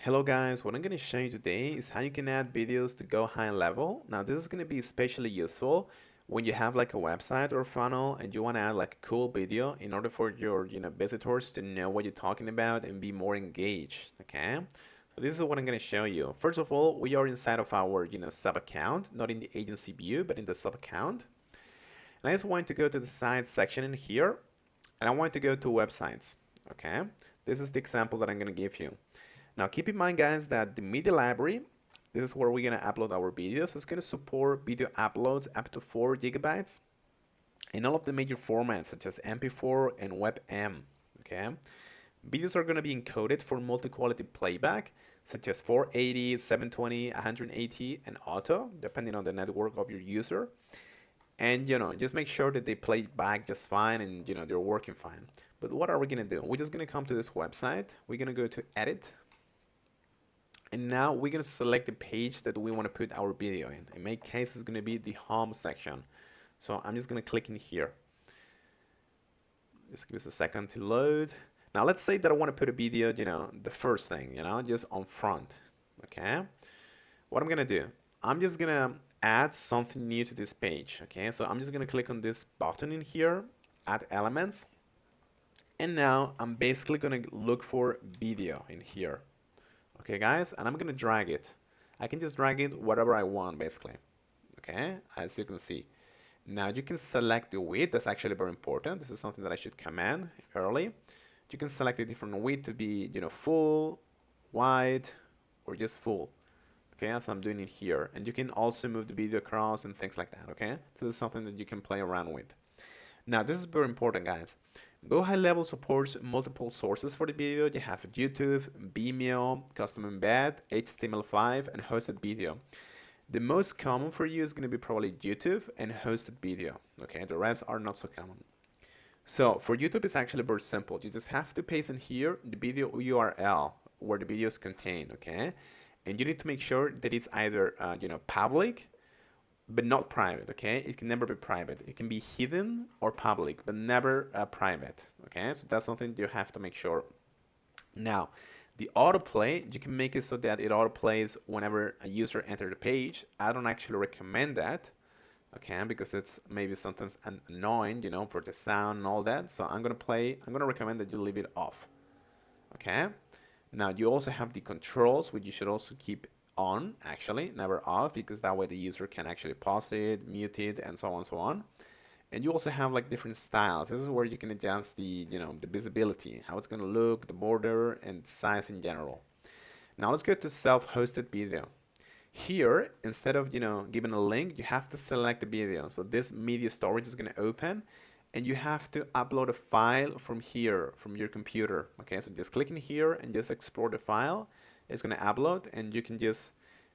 Hello guys, what I'm going to show you today is how you can add videos to GoHighLevel. Now this is going to be especially useful when you have like a website or funnel and you want to add like a cool video in order for your visitors to know what you're talking about and be more engaged. Okay, so this is what I'm going to show you. First of all, we are inside of our sub account, not in the agency view but in the sub account. And I just want to go to the site section in here and I want to go to websites. Okay, this is the example that I'm going to give you. Now keep in mind guys that the media library, this is where we're going to upload our videos. It's going to support video uploads up to 4 gigabytes in all of the major formats such as MP4 and WebM. Okay, videos are going to be encoded for multi-quality playback such as 480, 720, 180 and auto depending on the network of your user. And just make sure that they play back just fine and they're working fine. But what are we going to do? We're just going to come to this website. We're going to go to edit. And now we're going to select the page that we want to put our video in. In my case, it's going to be the home section. So I'm just going to click in here. Just give us a second to load. Now let's say that I want to put a video, the first thing, just on front. Okay. What I'm going to do, I'm just going to add something new to this page. Okay. So I'm just going to click on this button in here, add elements. And now I'm basically going to look for video in here. Okay guys, and I'm gonna drag it. I can just drag it whatever I want basically. Okay, as you can see. Now you can select the width. That's actually very important. This is something that I should command early. You can select a different width to be full, wide, or just full. Okay, as I'm doing it here. And you can also move the video across and things like that. Okay, this is something that you can play around with. Now this is very important guys. GoHighLevel supports multiple sources for the video. You have YouTube, Vimeo, custom embed, HTML5 and hosted video. The most common for you is going to be probably YouTube and hosted video. Okay, the rest are not so common. So for YouTube it's actually very simple. You just have to paste in here the video URL where the video is contained. Okay, and you need to make sure that it's either public but not private. Okay, it can never be private. It can be hidden or public but never private. Okay, so that's something you have to make sure. Now the autoplay, you can make it so that it autoplays whenever a user enters the page. I don't actually recommend that, okay, because it's maybe sometimes annoying, for the sound and all that. So I'm gonna recommend that you leave it off. Okay, now you also have the controls, which you should also keep on, actually never off, because that way the user can actually pause it, mute it, and so on and so on. And you also have like different styles. This is where you can adjust the the visibility, how it's going to look, the border, and the size in general. Now let's go to self-hosted video. Here, instead of giving a link, you have to select the video. So this media storage is going to open and you have to upload a file from here, from your computer. Okay, so just click in here and just export the file. It's going to upload and you can just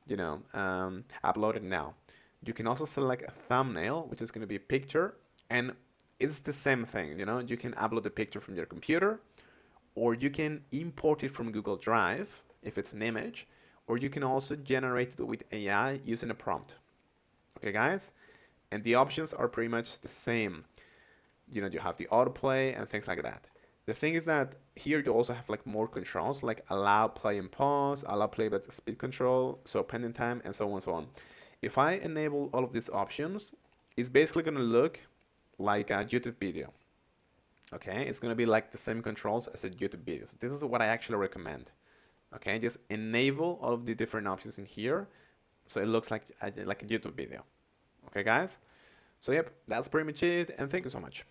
upload it now. You can also select a thumbnail, which is going to be a picture, and it's the same thing. You can upload the picture from your computer, or you can import it from Google Drive if it's an image, or you can also generate it with AI using a prompt. Okay guys, and the options are pretty much the same. You have the autoplay and things like that. The thing is that here you also have like more controls, like allow play and pause, allow playback speed control, so pending time, and so on and so on. If I enable all of these options, it's basically going to look like a YouTube video. Okay, it's going to be like the same controls as a YouTube video. So this is what I actually recommend. Okay, just enable all of the different options in here, so it looks like a YouTube video. Okay, guys. So yep, that's pretty much it, and thank you so much.